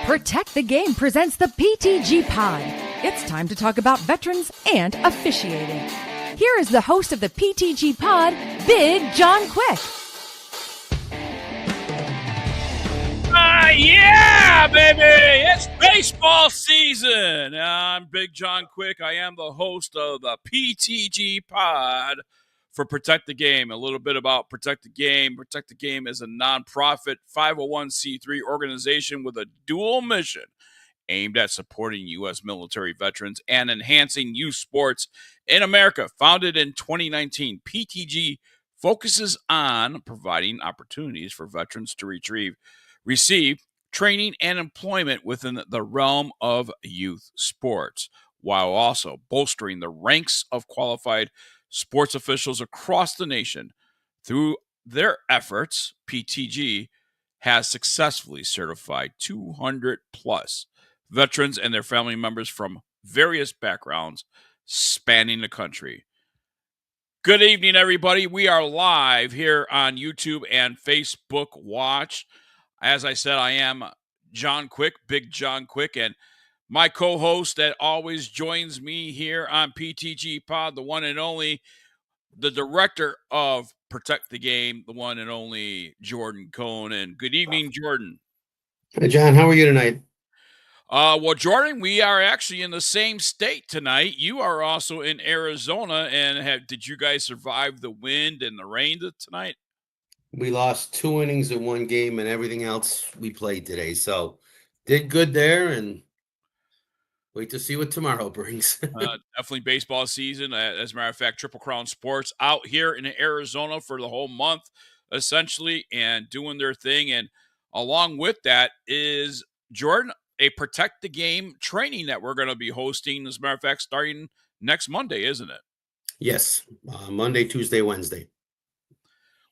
Protect the Game presents the PTG Pod. It's time to talk about veterans and officiating. Here is the host of the PTG Pod, Big John Quick. Yeah, baby! It's baseball season. I'm Big John Quick. I am the host of the PTG Pod for Protect the Game. A little bit about Protect the Game. Protect the Game is a nonprofit 501c3 organization with a dual mission aimed at supporting U.S. military veterans and enhancing youth sports in America. Founded in 2019, PTG focuses on providing opportunities for veterans to receive training and employment within the realm of youth sports, while also bolstering the ranks of qualified sports officials across the nation. Through their efforts, PTG has successfully certified 200 plus veterans and their family members from various backgrounds spanning the country. Good evening, everybody. We are live here on YouTube and Facebook Watch. As I said, I am John Quick, Big John Quick, and my co-host that always joins me here on PTG Pod, the one and only, the director of Protect the Game, the one and only Jordan Cohn. Good evening, Jordan. Hey, John, how are you tonight? Well, Jordan, we are actually in the same state tonight. You are also in Arizona, and did you guys survive the wind and the rain tonight? We lost 2 innings in one game and everything else we played today. So did good there and wait to see what tomorrow brings. Definitely baseball season. As a matter of fact, Triple Crown Sports out here in Arizona for the whole month, essentially, and doing their thing. And along with that is, Jordan, a Protect the Game training that we're going to be hosting, as a matter of fact, starting next Monday, isn't it? Yes, Monday, Tuesday, Wednesday.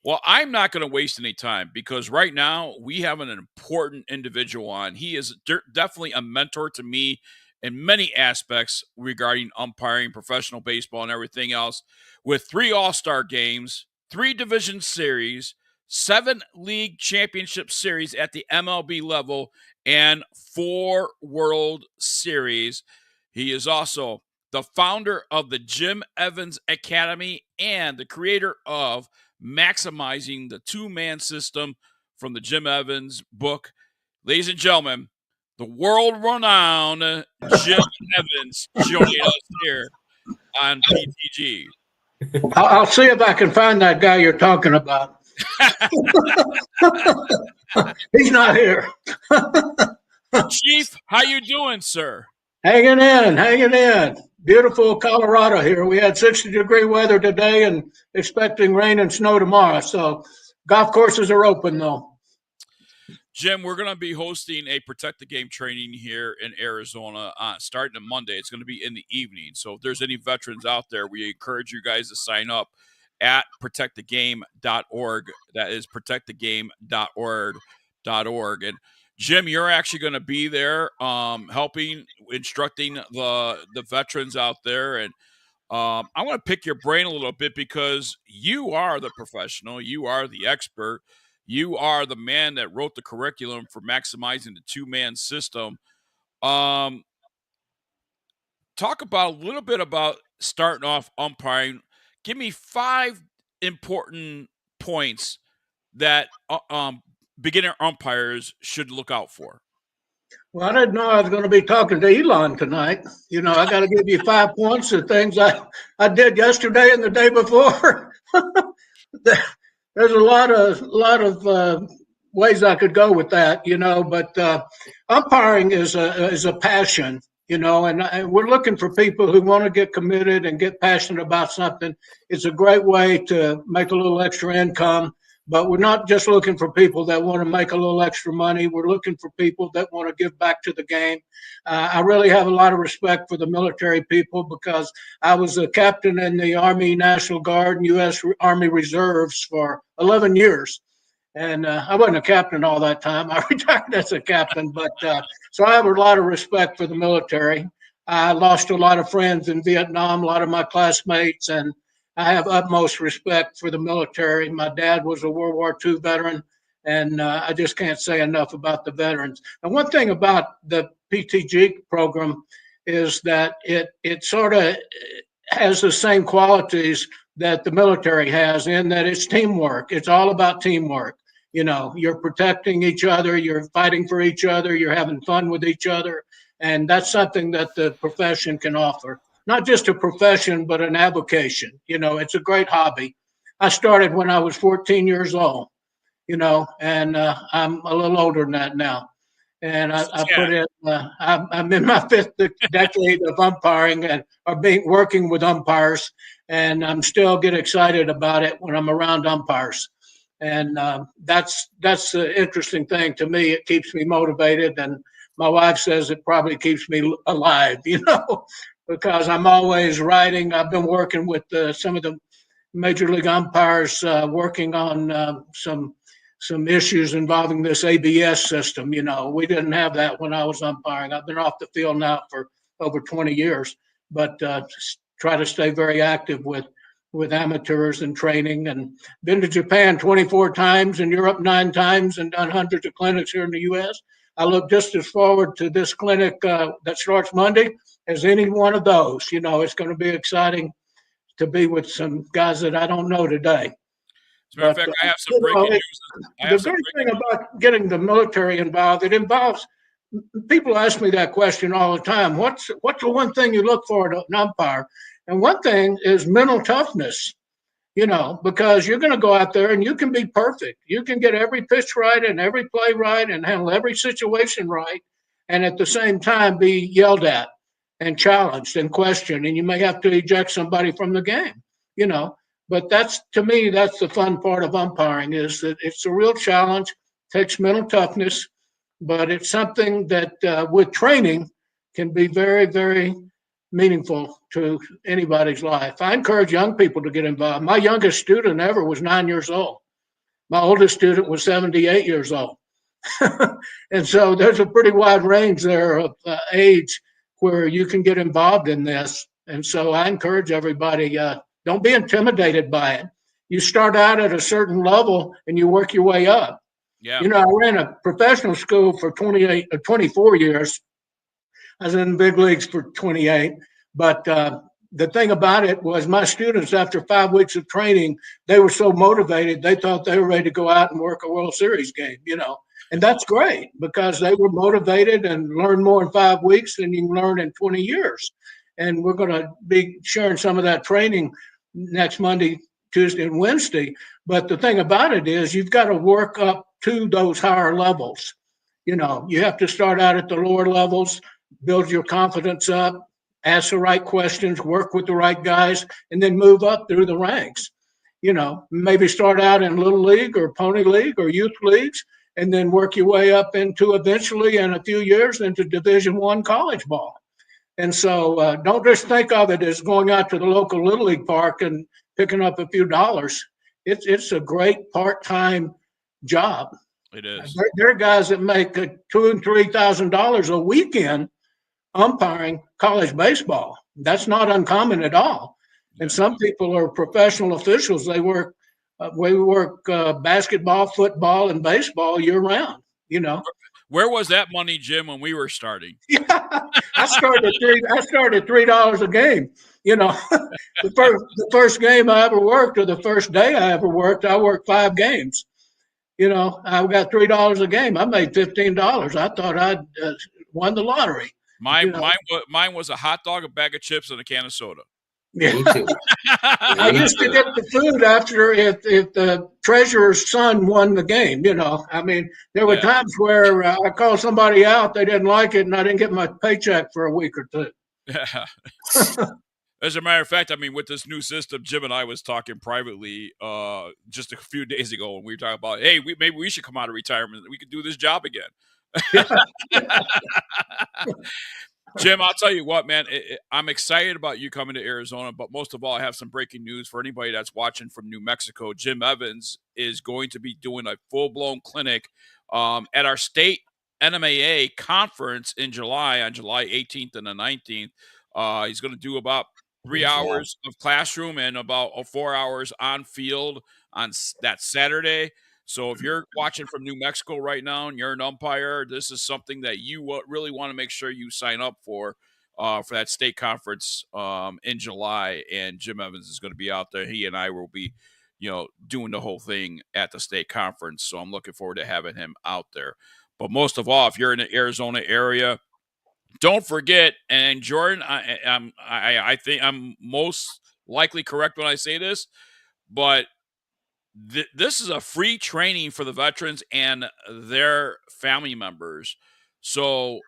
Well, I'm not going to waste any time because right now we have an important individual on. He is definitely a mentor to me in many aspects regarding umpiring, professional baseball, and everything else. With 3 All-Star games, 3 division series, 7 league championship series at the MLB level, and 4 World Series. He is also the founder of the Jim Evans Academy and the creator of Maximizing the Two-Man System from the Jim Evans book. Ladies and gentlemen, the world-renowned Jim Evans joining us here on PTG. I'll see if I can find that guy you're talking about. He's not here. Chief, how you doing, sir? Hanging in. Beautiful Colorado here. We had 60-degree weather today and expecting rain and snow tomorrow. So golf courses are open, though. Jim, we're going to be hosting a Protect the Game training here in Arizona starting on Monday. It's going to be in the evening. So if there's any veterans out there, we encourage you guys to sign up at protectthegame.org. That is protectthegame.org. And Jim, you're actually going to be there helping, instructing the veterans out there. And I want to pick your brain a little bit because you are the professional. You are the expert. You are the man that wrote the curriculum for maximizing the two-man system. Talk about a little bit about starting off umpiring. Give me 5 important points that beginner umpires should look out for. Well, I didn't know I was going to be talking to Elon tonight. You know, I got to give you 5 points of things I did yesterday and the day before. There's a lot of ways I could go with that, you know, but umpiring is a passion, you know, and we're looking for people who want to get committed and get passionate about something. It's a great way to make a little extra income. But we're not just looking for people that want to make a little extra money. We're looking for people that want to give back to the game. I really have a lot of respect for the military people because I was a captain in the Army National Guard and U.S. Army Reserves for 11 years. And I wasn't a captain all that time. I retired as a captain. But so I have a lot of respect for the military. I lost a lot of friends in Vietnam, a lot of my classmates, and I have utmost respect for the military. My dad was a World War II veteran, And I just can't say enough about the veterans. And one thing about the PTG program is that it sort of has the same qualities that the military has, in that it's teamwork. It's all about teamwork. You're protecting each other, you're fighting for each other, you're having fun with each other. And that's something that the profession can offer. Not just a profession, but an avocation. It's a great hobby. I started when I was 14 years old, and I'm a little older than that now. And I put in, I'm in my fifth decade of umpiring and working with umpires, and I'm still get excited about it when I'm around umpires. And that's the interesting thing to me. It keeps me motivated, and my wife says it probably keeps me alive, because I'm always writing. I've been working with some of the major league umpires, working on some issues involving this ABS system. We didn't have that when I was umpiring. I've been off the field now for over 20 years, but try to stay very active with amateurs and training, and been to Japan 24 times and Europe 9 times and done hundreds of clinics here in the U.S. I look just as forward to this clinic that starts Monday as any one of those. It's going to be exciting to be with some guys that I don't know today. As a matter of fact, I have some breaking news. The great thing about getting the military involved, it involves, people ask me that question all the time. What's the one thing you look for in an umpire? And one thing is mental toughness, because you're going to go out there and you can be perfect. You can get every pitch right and every play right and handle every situation right, and at the same time be yelled at and challenged and questioned, and you may have to eject somebody from the game, But to me, that's the fun part of umpiring, is that it's a real challenge, takes mental toughness, but it's something that with training can be very, very meaningful to anybody's life. I encourage young people to get involved. My youngest student ever was 9 years old. My oldest student was 78 years old. And so there's a pretty wide range there of age where you can get involved in this. And so I encourage everybody, don't be intimidated by it. You start out at a certain level and you work your way up. Yeah. I ran a professional school for 24 years. I was in the big leagues for 28. But the thing about it was, my students, after 5 weeks of training, they were so motivated, they thought they were ready to go out and work a World Series game, And that's great, because they were motivated and learned more in 5 weeks than you can learn in 20 years. And we're going to be sharing some of that training next Monday, Tuesday, and Wednesday. But the thing about it is, you've got to work up to those higher levels. You have to start out at the lower levels, build your confidence up, ask the right questions, work with the right guys, and then move up through the ranks. Maybe start out in Little League or Pony League or youth leagues, and then work your way up into, eventually in a few years, into Division I college ball. And so don't just think of it as going out to the local Little League park and picking up a few dollars. It's a great part-time job. It is. There are guys that make $2,000 and $3,000 a weekend umpiring college baseball. That's not uncommon at all. And some people are professional officials. They work, basketball, football, and baseball year round. Where was that money, Jim, when we were starting? Yeah, I started at $3 a game. The first game I ever worked, or the first day I ever worked, I worked 5 games. I got $3 a game. I made $15. I thought I'd won the lottery. Mine was a hot dog, a bag of chips, and a can of soda. Yeah. Me too. I used to get the food after if the treasurer's son won the game. There were times where I called somebody out, they didn't like it, and I didn't get my paycheck for a week or two. Yeah. As a matter of fact, with this new system, Jim and I was talking privately just a few days ago, and we were talking about, hey, maybe we should come out of retirement. We could do this job again. Jim, I'll tell you what, man, I'm excited about you coming to Arizona, but most of all, I have some breaking news for anybody that's watching from New Mexico. Jim Evans is going to be doing a full-blown clinic at our state NMAA conference in July, on July 18th and the 19th. He's going to do about 3 hours of classroom and about 4 hours on field on that Saturday. So if you're watching from New Mexico right now and you're an umpire, this is something that you really want to make sure you sign up for that state conference in July. And Jim Evans is going to be out there. He and I will be, doing the whole thing at the state conference. So I'm looking forward to having him out there. But most of all, if you're in the Arizona area, don't forget. And Jordan, I think I'm most likely correct when I say this, but this is a free training for the veterans and their family members. So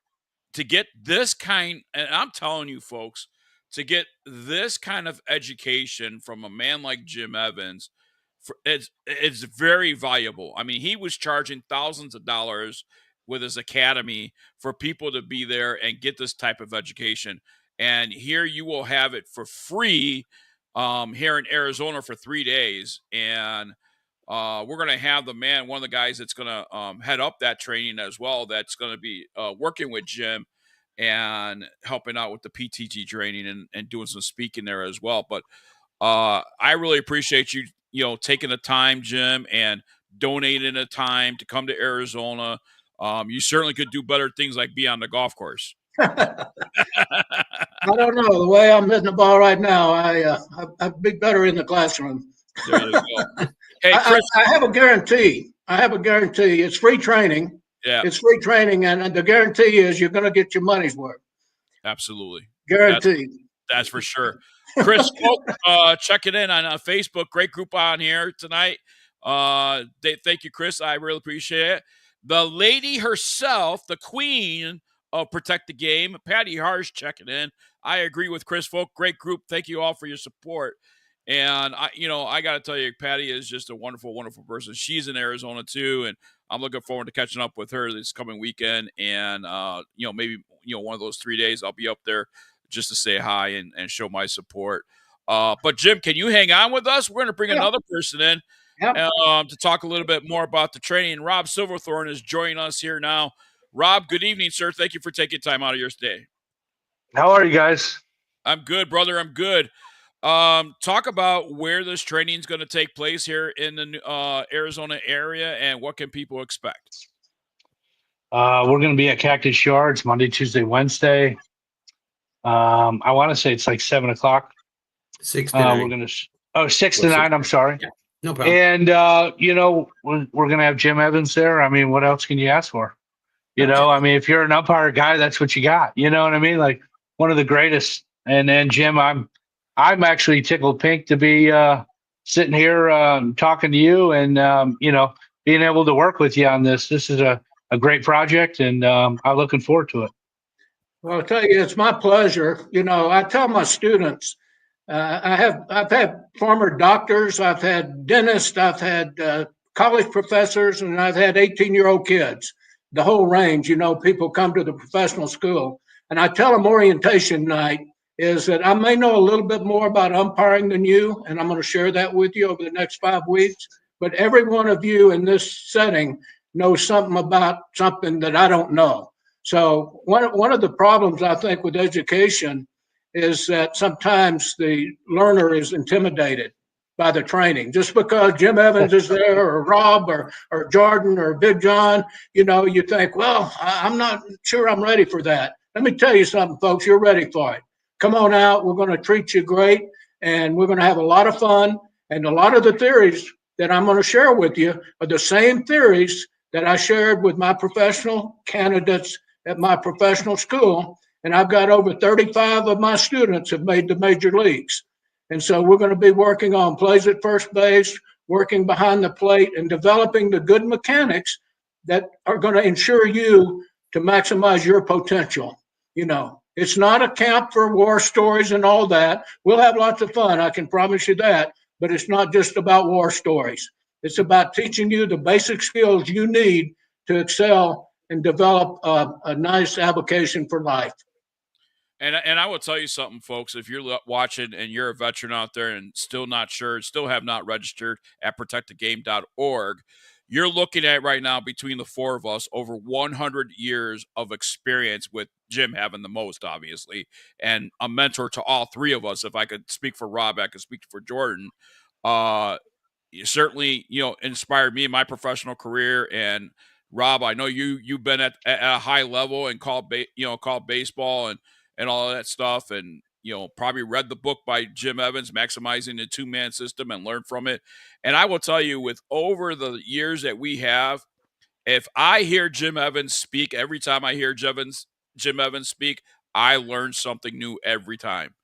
to get this kind, and I'm telling you folks, to get this kind of education from a man like Jim Evans, it's very valuable. I mean, he was charging thousands of dollars with his academy for people to be there and get this type of education. And here you will have it for free here in Arizona for 3 days. And we're going to have one of the guys that's going to head up that training as well, that's going to be working with Jim and helping out with the PTG training and doing some speaking there as well. But I really appreciate you, taking the time, Jim, and donating the time to come to Arizona. You certainly could do better things like be on the golf course. I don't know. The way I'm hitting the ball right now, I'd be better in the classroom. There you go. Hey, Chris. I have a guarantee. It's free training. Yeah. It's free training, and the guarantee is you're going to get your money's worth. Absolutely. Guaranteed. That's for sure. Chris, checking in on Facebook. Great group on here tonight. Thank you, Chris. I really appreciate it. The lady herself, the queen of Protect the Game, Patty Harsh, checking in. I agree with Chris Folk. Great group. Thank you all for your support. And I got to tell you, Patty is just a wonderful, wonderful person. She's in Arizona too, and I'm looking forward to catching up with her this coming weekend. And maybe one of those 3 days I'll be up there just to say hi and show my support. But Jim, can you hang on with us? We're going to bring another person in to talk a little bit more about the training. Rob Silverthorne is joining us here now. Rob, good evening, sir. Thank you for taking time out of your day. How are you guys? I'm good, brother. I'm good. Talk about where this training is going to take place here in the Arizona area, and what can people expect? We're going to be at Cactus Yards Monday, Tuesday, Wednesday. I want to say it's like 7 o'clock. 6 to 9. We're going to 6 to 9. I'm sorry. Yeah, no problem. And we're going to have Jim Evans there. I mean, what else can you ask for? I mean, if you're an umpire guy, that's what you got. You know what I mean? Like one of the greatest. And then Jim, I'm actually tickled pink to be sitting here talking to you and being able to work with you on this. This is a great project, and I'm looking forward to it. Well, I'll tell you, it's my pleasure. I tell my students, I've had former doctors, I've had dentists, I've had college professors, and I've had 18-year-old kids. The whole range. People come to the professional school, and I tell them orientation night is that I may know a little bit more about umpiring than you, and I'm going to share that with you over the next 5 weeks. But every one of you in this setting knows something about something that I don't know. So one of the problems I think with education is that sometimes the learner is intimidated by the training. Just because Jim Evans is there, or Rob, or Jordan, or Big John, you think, well, I'm not sure I'm ready for that. Let me tell you something, folks, you're ready for it. Come on out. We're going to treat you great, and we're going to have a lot of fun. And a lot of the theories that I'm going to share with you are the same theories that I shared with my professional candidates at my professional school. And I've got over 35 of my students have made the major leagues. And so we're going to be working on plays at first base, working behind the plate, and developing the good mechanics that are going to ensure you to maximize your potential. It's not a camp for war stories and all that. We'll have lots of fun, I can promise you that. But it's not just about war stories. It's about teaching you the basic skills you need to excel and develop a nice avocation for life. And I will tell you something, folks. If you're watching and you're a veteran out there and still not sure, still have not registered at protectthegame.org, you're looking at right now, between the four of us, over 100 years of experience, with Jim having the most, obviously, and a mentor to all three of us. If I could speak for Rob, I could speak for Jordan. certainly, inspired me in my professional career. And Rob, I know you've been at a high level and called baseball and all of that stuff, and probably read the book by Jim Evans, Maximizing the Two-Man System, and learned from it. And I will tell you, with over the years that we have, if I hear Jim Evans speak, every time I hear Jim Evans speak, I learn something new every time.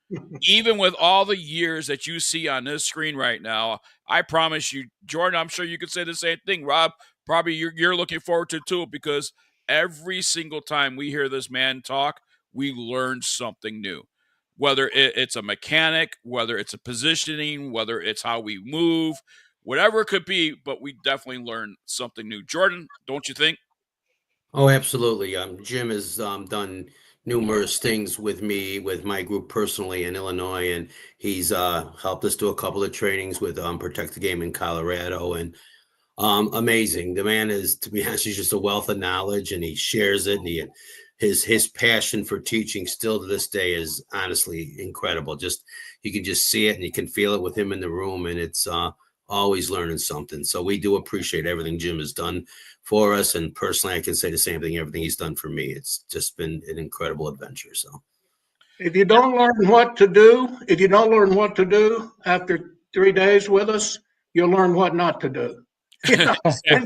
Even with all the years that you see on this screen right now, I promise you, Jordan, I'm sure you could say the same thing. Rob, probably you're looking forward to it too, because every single time we hear this man talk, we learn something new. Whether it's a mechanic, whether it's a positioning, whether it's how we move, whatever it could be, but we definitely learn something new. Jordan, don't you think? Oh, absolutely. Jim has done numerous things with me, with my group personally in Illinois, and he's helped us do a couple of trainings with Protect the Game in Colorado, and amazing. The man is, to be honest, he's just a wealth of knowledge, and he shares it, and his passion for teaching still to this day is honestly incredible. Just you can just see it, and you can feel it with him in the room, and it's always learning something. So we do appreciate everything Jim has done for us, and personally, I can say the same thing. Everything he's done for me, it's just been an incredible adventure. So, if you don't learn what to do after 3 days with us, you'll learn what not to do. And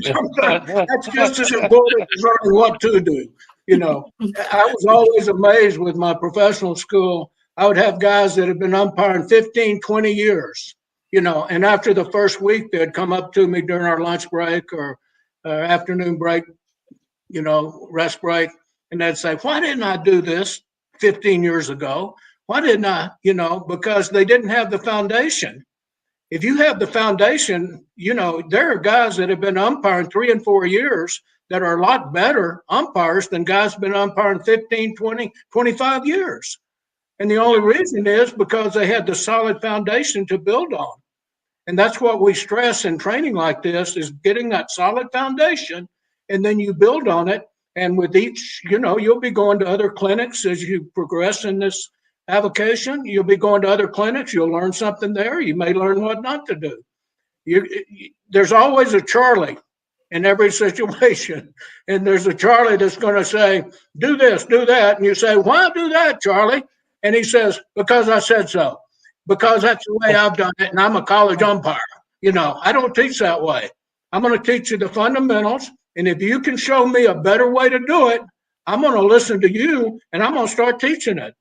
sometimes that's just as important as learning what to do. I was always amazed with my professional school. I would have guys that had been umpiring 15, 20 years, and after the first week, they'd come up to me during our lunch break or afternoon break, rest break, and they'd say, "Why didn't I do this 15 years ago? Why didn't I?" Because they didn't have the foundation. If you have the foundation, there are guys that have been umpiring 3 and 4 years that are a lot better umpires than guys been umpiring 15, 20, 25 years. And the only reason is because they had the solid foundation to build on. And that's what we stress in training like this, is getting that solid foundation, and then you build on it. And with each, you'll be going to other clinics as you progress in this avocation. You'll be going to other clinics. You'll learn something there. You may learn what not to do. There's always a Charlie in every situation. And there's a Charlie that's going to say, "Do this, do that." And you say, "Why do that, Charlie?" And he says, "Because I said so. Because that's the way I've done it, and I'm a college umpire." I don't teach that way. I'm going to teach you the fundamentals, and if you can show me a better way to do it, I'm going to listen to you, and I'm going to start teaching it.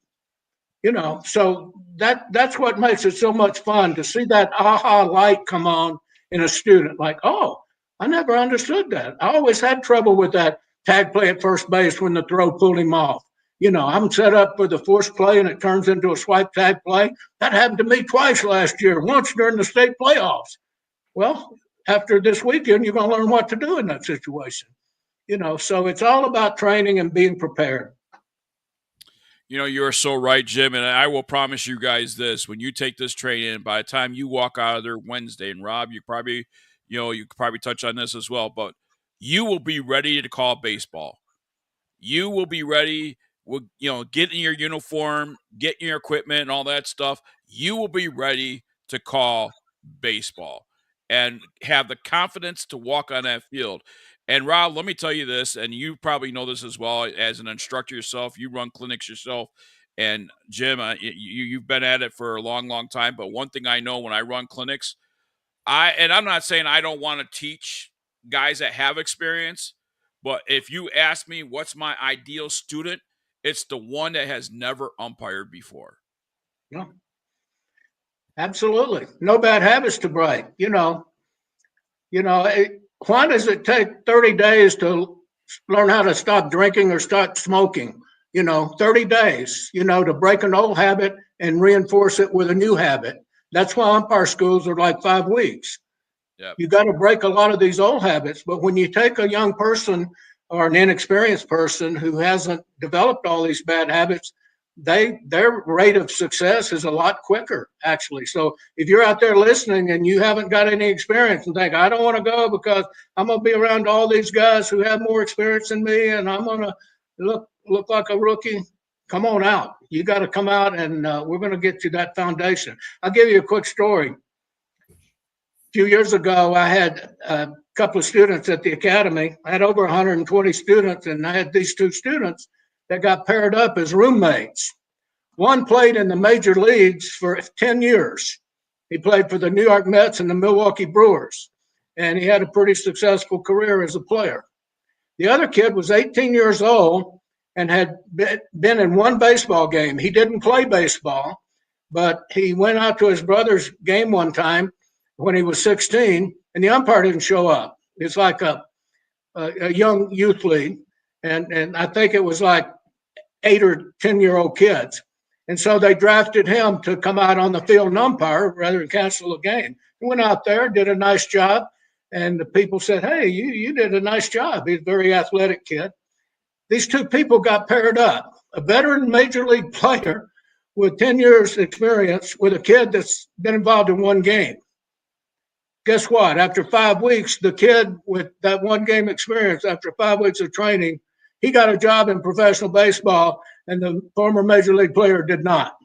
So that's what makes it so much fun, to see that aha light come on in a student. Like, oh, I never understood that. I always had trouble with that tag play at first base when the throw pulled him off. I'm set up for the force play and it turns into a swipe tag play. That happened to me twice last year, once during the state playoffs. Well, after this weekend, you're going to learn what to do in that situation. So it's all about training and being prepared. You are so right, Jim. And I will promise you guys this: when you take this training, by the time you walk out of there Wednesday, and Rob, you could probably touch on this as well, but you will be ready to call baseball. You will be ready. Get in your uniform, get in your equipment and all that stuff. You will be ready to call baseball and have the confidence to walk on that field. And Rob, let me tell you this, and you probably know this as well as an instructor yourself. You run clinics yourself. And Jim, you've been at it for a long, long time. But one thing I know when I run clinics, I'm not saying I don't want to teach guys that have experience, but if you ask me what's my ideal student, it's the one that has never umpired before. Yeah, absolutely. No bad habits to break. Why does it take 30 days to learn how to stop drinking or start smoking? 30 days, to break an old habit and reinforce it with a new habit. That's why umpire schools are like 5 weeks. Yep. You got to break a lot of these old habits. But when you take a young person or an inexperienced person who hasn't developed all these bad habits, their rate of success is a lot quicker, actually. So if you're out there listening and you haven't got any experience and think, "I don't want to go because I'm going to be around all these guys who have more experience than me and I'm going to look like a rookie," come on out. You got to come out, and we're going to get you that foundation. I'll give you a quick story. few years ago, I had a couple of students at the academy. I had over 120 students, and I had these two students that got paired up as roommates. One played in the major leagues for 10 years. He played for the New York Mets and the Milwaukee Brewers, and he had a pretty successful career as a player. The other kid was 18 years old and had been in one baseball game. He didn't play baseball, but he went out to his brother's game one time when he was 16, and the umpire didn't show up. It's like a young youth league, and I think it was like 8 or 10-year-old kids. And so they drafted him to come out on the field and umpire rather than cancel the game. He went out there, did a nice job, and the people said, "Hey, you did a nice job." He's a very athletic kid. These two people got paired up. A veteran major league player with 10 years experience with a kid that's been involved in one game. Guess what? After 5 weeks, the kid with that one game experience, after 5 weeks of training, he got a job in professional baseball, and the former major league player did not.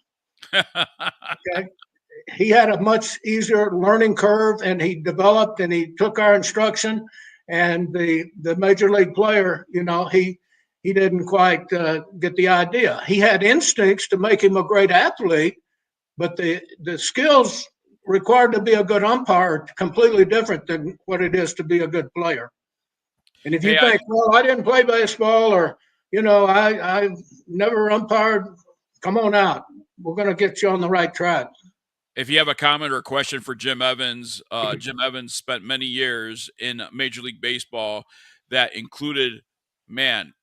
Okay. He had a much easier learning curve, and he developed and he took our instruction. And the major league player, he didn't quite get the idea. He had instincts to make him a great athlete, but the skills required to be a good umpire are completely different than what it is to be a good player. And if you think, well, I didn't play baseball, or I've never umpired, come on out. We're going to get you on the right track. If you have a comment or a question for Jim Evans, Jim Evans spent many years in Major League Baseball that included,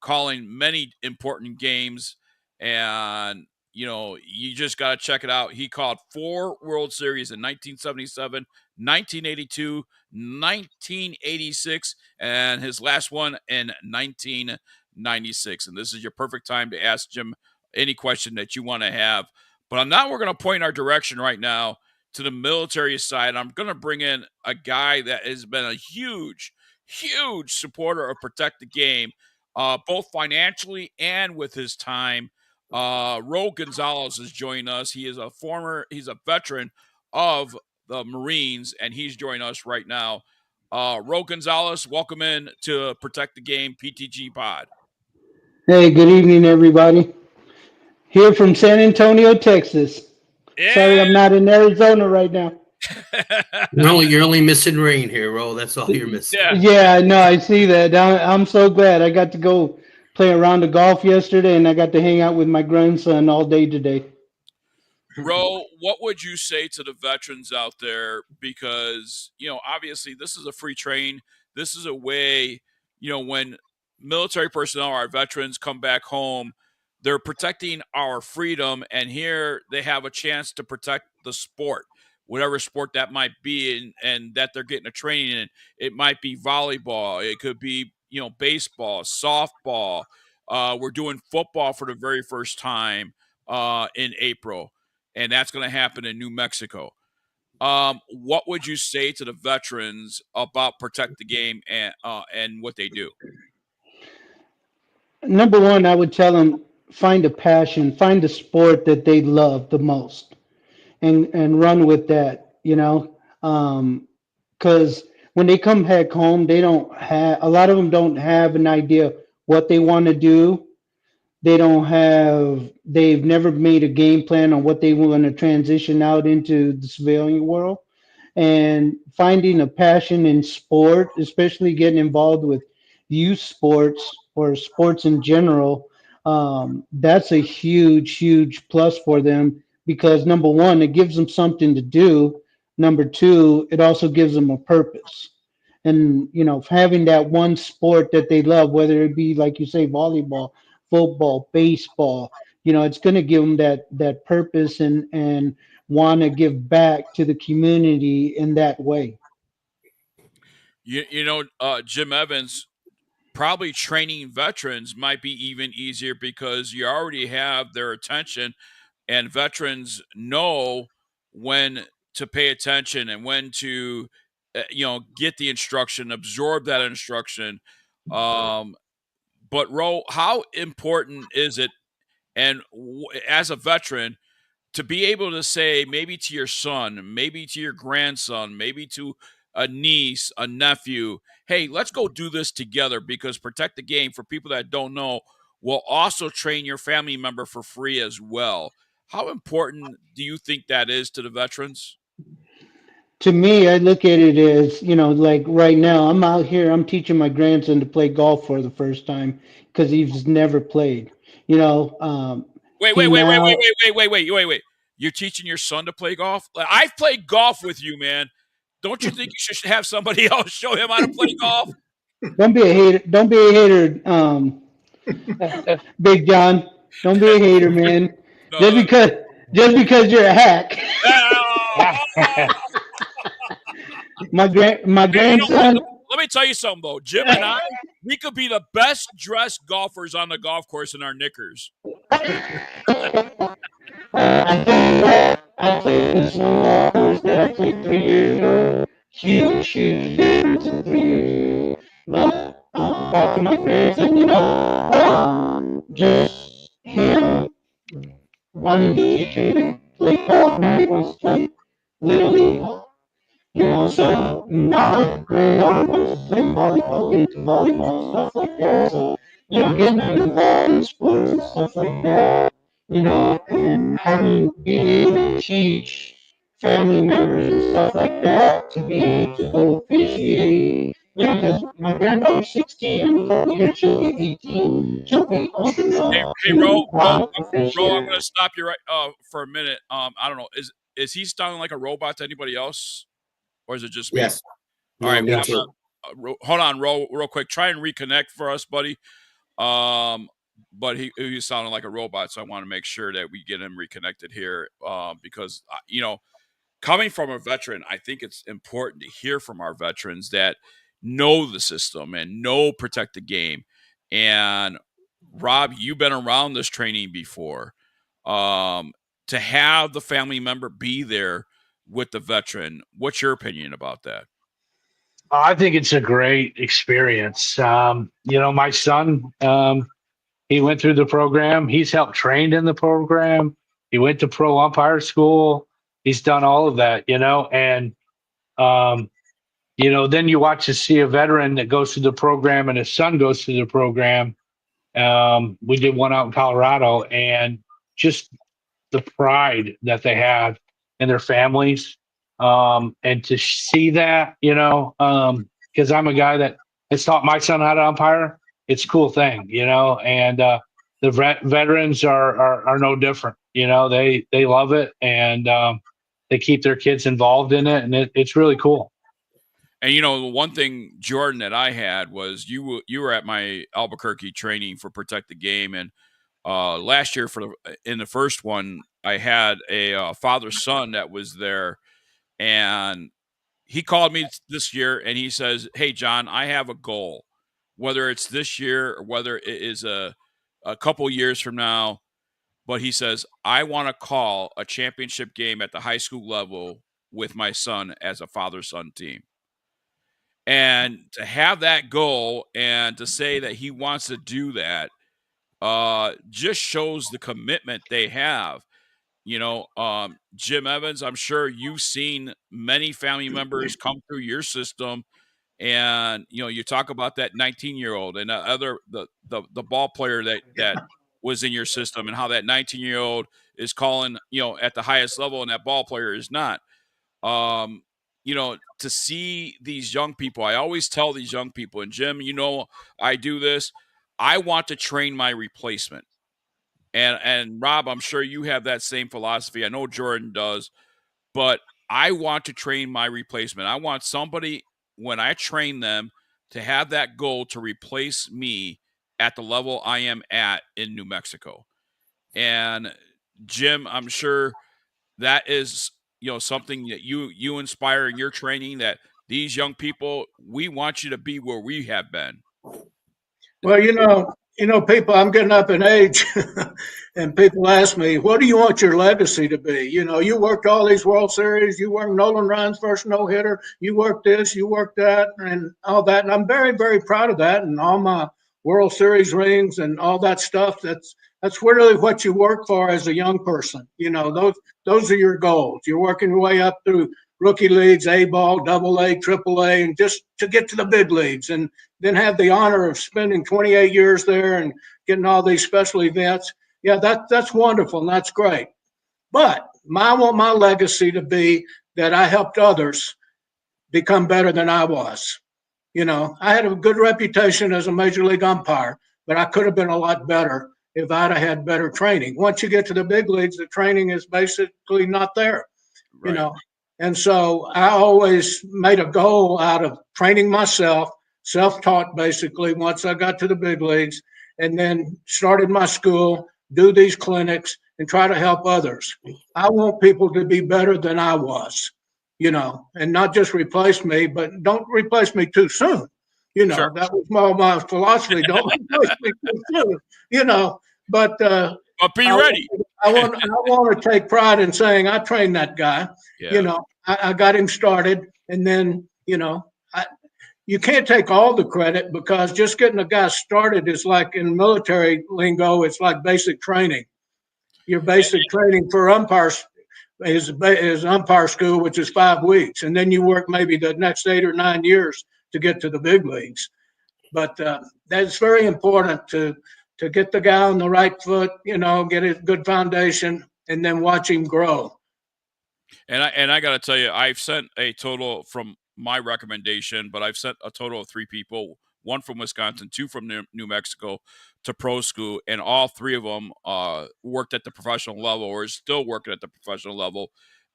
calling many important games. And, you just got to check it out. He called 4 World Series in 1977, 1982, 1986, and his last one in 1996. And this is your perfect time to ask Jim any question that you want to have. But now we're going to point our direction right now to the military side. I'm going to bring in a guy that has been a huge, huge supporter of Protect the Game, both financially and with his time. Ro Gonzalez is joining us. He's a veteran of the Marines, and he's joining us right now. Ro Gonzalez, welcome in to Protect the Game PTG Pod. Hey, good evening, everybody. Here from San Antonio, Texas. Yeah. Sorry, I'm not in Arizona right now. You're only missing rain here, Ro. That's all you're missing. Yeah, no, I see that. I'm so glad. I got to go play a round of golf yesterday, and I got to hang out with my grandson all day today. Ro, what would you say to the veterans out there? Because, obviously this is a free train. This is a way, when military personnel, our veterans, come back home, they're protecting our freedom, and here they have a chance to protect the sport, whatever sport that might be, and that they're getting a training in. It might be volleyball. It could be, baseball, softball. We're doing football for the very first time in April, and that's going to happen in New Mexico. What would you say to the veterans about Protect the Game and what they do? Number one, I would tell them find a passion, find a sport that they love the most, and run with that. Because when they come back home, they don't have a lot of them don't have an idea what they want to do. They've never made a game plan on what they want to transition out into the civilian world. And finding a passion in sport, especially getting involved with youth sports or sports in general, that's a huge, huge plus for them because number one, it gives them something to do. Number two, it also gives them a purpose. And, having that one sport that they love, whether it be, like you say, volleyball, football, baseball, it's going to give them that purpose and want to give back to the community in that way. Jim Evans, probably training veterans might be even easier because you already have their attention, and veterans know when to pay attention and when to, get the instruction, absorb that instruction. But Ro, how important is it? And as a veteran, to be able to say maybe to your son, maybe to your grandson, maybe to a niece, a nephew, hey, let's go do this together, because Protect the Game, for people that don't know, will also train your family member for free as well. How important do you think that is to the veterans? To me, I look at it as, like right now, I'm out here, I'm teaching my grandson to play golf for the first time because he's never played. You know, Wait, he wait, wait, wait, wait, now, wait, wait, wait, wait, wait, wait. You're teaching your son to play golf? Like, I've played golf with you, man. Don't you think you should have somebody else show him how to play golf? don't be a hater. Don't be a hater, Big John. Don't be a hater, man. Just No. because, just because you're a hack. My Hey, you know what? grandson. Let me tell you something, though. Jim and I, we could be the best dressed golfers on the golf course in our knickers. I played in some waters that I played 3 years ago. Huge, huge difference in 3 years. But back to my grandson, just him wanting to teach me to play golf, and I was like, literally, so now I want to play volleyball, into volleyball and stuff like that. So, getting involved in sports and stuff like that, and having being able to teach family members and stuff like that to be able to go officiate. Because my granddaughter's 16 and she'll be 18. She'll be old enough Hey, Ro, to want to I'm going to officiate. stop you right for a minute. I don't know. Is he sounding like a robot to anybody else, or is it just me? Yes. All No, right, me I'm too. hold on, real quick. Try and reconnect for us, buddy. But he's sounding like a robot, so I want to make sure that we get him reconnected here. Because coming from a veteran, I think it's important to hear from our veterans that know the system and know Protect the Game. And Rob, you've been around this training before. To have the family member be there with the veteran, what's your opinion about that? I think it's a great experience. My son, he went through the program. He's helped trained in the program. He went to pro umpire school. He's done all of that, and um, then you watch to see a veteran that goes through the program and his son goes through the program. We did one out in Colorado, and just the pride that they have in their families, and to see that, because I'm a guy that has taught my son how to umpire. It's a cool thing, and the veterans are no different. They love it, and they keep their kids involved in it, and it's really cool. And the one thing, Jordan, that I had was you were at my Albuquerque training for Protect the Game, and last year in the first one, I had a father son that was there, and he called me this year and he says, "Hey, John, I have a goal, whether it's this year or whether it is a couple years from now." But he says, "I want to call a championship game at the high school level with my son as a father-son team." And to have that goal and to say that he wants to do that just shows the commitment they have. Jim Evans, I'm sure you've seen many family members come through your system, and you talk about that 19-year-old and the ball player that was in your system, and how that 19-year-old is calling at the highest level, and that ball player is not. To see these young people, I always tell these young people, and Jim, I do this. I want to train my replacement. And Rob, I'm sure you have that same philosophy. I know Jordan does, but I want to train my replacement. I want somebody, when I train them, to have that goal to replace me at the level I am at in New Mexico. And Jim, I'm sure that is something that you inspire in your training, that these young people, we want you to be where we have been. Well, people, I'm getting up in age, and people ask me, what do you want your legacy to be? You worked all these World Series, you worked Nolan Ryan's first no-hitter, you worked this, you worked that, and all that. And I'm very, very proud of that. And all my World Series rings and all that stuff. That's really what you work for as a young person. You know, those are your goals. You're working your way up through rookie leagues, A ball, double A, triple A, and just to get to the big leagues, and then have the honor of spending 28 years there and getting all these special events. Yeah, that's wonderful and that's great. But I want my legacy to be that I helped others become better than I was. You know, I had a good reputation as a major league umpire, but I could have been a lot better if I'd have had better training. Once you get to the big leagues, the training is basically not there, Right. you know. And so I always made a goal out of training myself, self-taught basically, once I got to the big leagues, and then started my school, do these clinics, and try to help others. I want people to be better than I was, you know, and not just replace me, but don't replace me too soon. You know, Sure. that was my philosophy. Don't replace me too soon, you know, but But be I, ready. I want to take pride in saying I trained that guy. Yeah. You know, I got him started, and then, you know, you can't take all the credit, because just getting a guy started is like, in military lingo, it's like basic training. Your basic training for umpires is umpire school, which is 5 weeks, and then you work maybe the next 8 or 9 years to get to the big leagues. But that's very important to get the guy on the right foot, you know, get a good foundation, and then watch him grow. And I got to tell you, I've sent a total from my recommendation, but I've sent a total of 3 people, 1 from Wisconsin, 2 from New Mexico, to pro school, and all 3 of them worked at the professional level or is still working at the professional level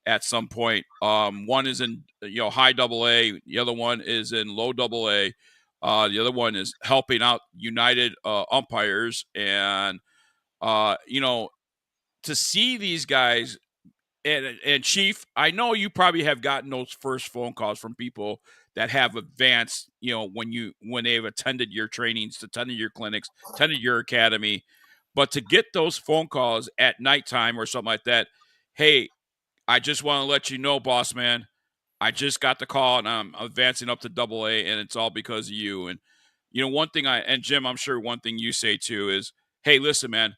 at some point. One is in high double A, the other one is in low double A, the other one is helping out United umpires, and to see these guys. And Chief, I know you probably have gotten those first phone calls from people that have advanced, when they've attended your trainings, attended your clinics, attended your academy. But to get those phone calls at nighttime or something like that, hey, I just want to let you know, boss man, I just got the call and I'm advancing up to double A, and it's all because of you. And one thing and Jim, I'm sure one thing you say too is, hey, listen, man,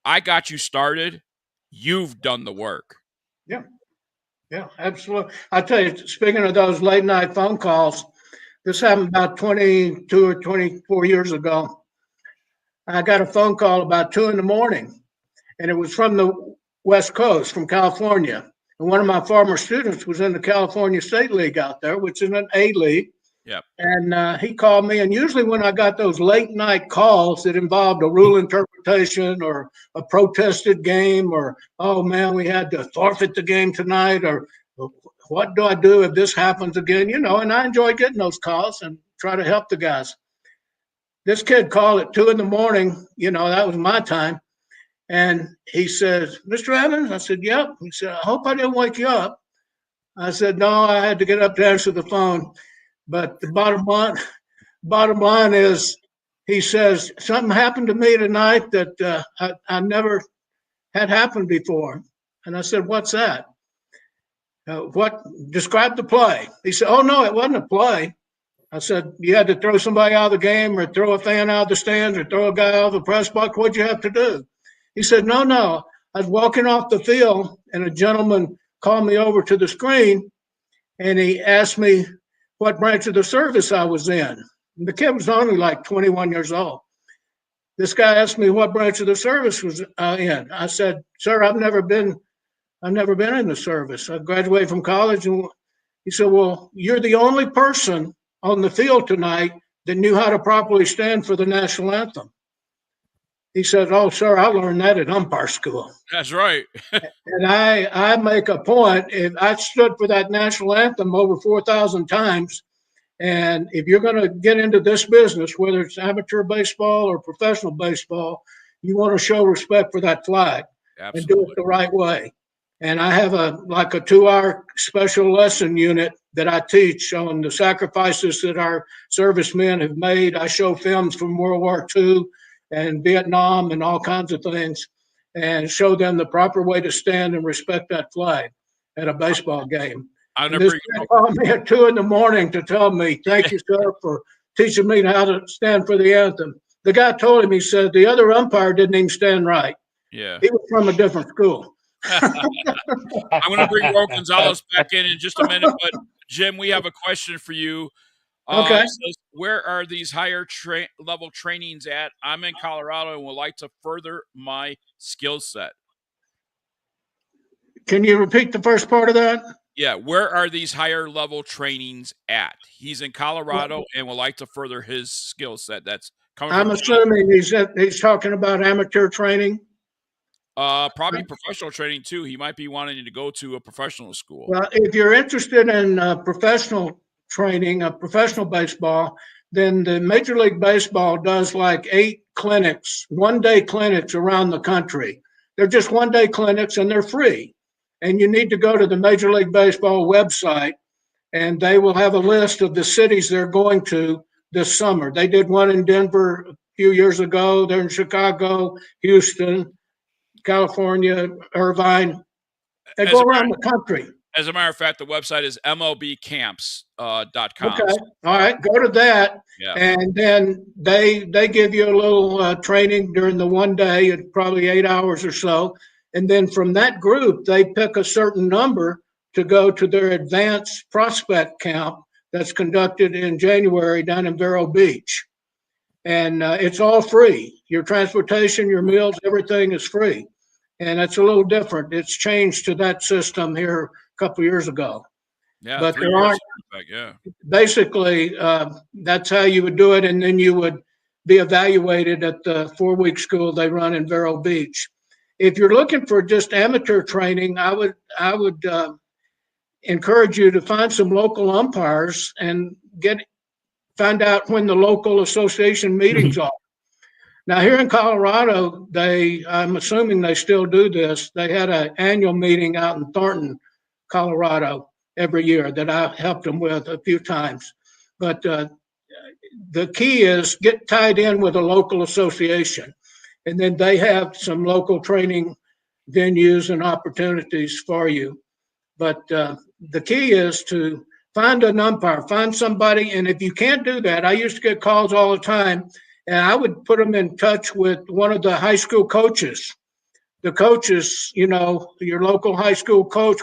I got you started. You've done the work. Yeah, absolutely. I tell you, speaking of those late night phone calls, this happened about 22 or 24 years ago. I got a phone call about 2 in the morning, and it was from the West Coast, from California. And one of my former students was in the California State League out there, which is an A league. Yep. And he called me, and usually when I got those late night calls that involved a rule interpretation or a protested game, or, oh man, we had to forfeit the game tonight, or what do I do if this happens again? And I enjoy getting those calls and try to help the guys. This kid called at 2 in the morning, that was my time. And he says, Mr. Evans? I said, yep. He said, I hope I didn't wake you up. I said, no, I had to get up to answer the phone. But the bottom line is, he says, something happened to me tonight that I never had happened before. And I said, what's that? Describe the play. He said, oh, no, it wasn't a play. I said, you had to throw somebody out of the game, or throw a fan out of the stands, or throw a guy out of the press box. What'd you have to do? He said, no. I was walking off the field, and a gentleman called me over to the screen, and he asked me what branch of the service I was in. And the kid was only like 21 years old. This guy asked me what branch of the service was in. I said, sir, I've never been in the service. I graduated from college. And he said, well, you're the only person on the field tonight that knew how to properly stand for the national anthem. He said, oh, sir, I learned that at umpire school. That's right. And I make a point, if I stood for that national anthem over 4,000 times, and if you're going to get into this business, whether it's amateur baseball or professional baseball, you want to show respect for that flag. Absolutely. And do it the right way. And I have a 2-hour special lesson unit that I teach on the sacrifices that our servicemen have made. I show films from World War II and Vietnam and all kinds of things, and show them the proper way to stand and respect that flag at a baseball game. This guy called me at 2 in the morning to tell me, thank you, sir, for teaching me how to stand for the anthem. the guy told him, he said, the other umpire didn't even stand right. Yeah. He was from a different school. I'm going to bring Ro Gonzalez back in just a minute, but Jim, we have a question for you. Okay. It says, where are these higher level trainings at? I'm in Colorado and would like to further my skill set. Can you repeat the first part of that? Yeah, where are these higher level trainings at? He's in Colorado and would like to further his skill set. That's coming I'm from assuming he's talking about amateur training. probably professional training too. He might be wanting to go to a professional school. Well, if you're interested in professional training, professional baseball, then the Major League Baseball does like 8 clinics, 1-day clinics around the country. They're just 1-day clinics and they're free. And you need to go to the Major League Baseball website and they will have a list of the cities they're going to this summer. They did one in Denver a few years ago. They're in Chicago, Houston, California, Irvine. They go around the country. As a matter of fact, the website is mlbcamps.com. Okay. All right. Go to that. Yeah. And then they give you a little training during the 1 day, it's probably 8 hours or so. And then from that group, they pick a certain number to go to their advanced prospect camp that's conducted in January down in Vero Beach. And it's all free. Your transportation, your meals, everything is free. And it's a little different. It's changed to that system here a couple of years ago. Yeah, but there aren't. Basically, that's how you would do it, and then you would be evaluated at the 4-week school they run in Vero Beach. If you're looking for just amateur training, I would encourage you to find some local umpires and find out when the local association meetings are. Now, here in Colorado, I'm assuming they still do this. They had an annual meeting out in Thornton, Colorado, every year that I helped them with a few times. But the key is get tied in with a local association. And then they have some local training venues and opportunities for you. But the key is to find an umpire, find somebody. And if you can't do that, I used to get calls all the time. And I would put them in touch with one of the high school coaches. The coaches, your local high school coach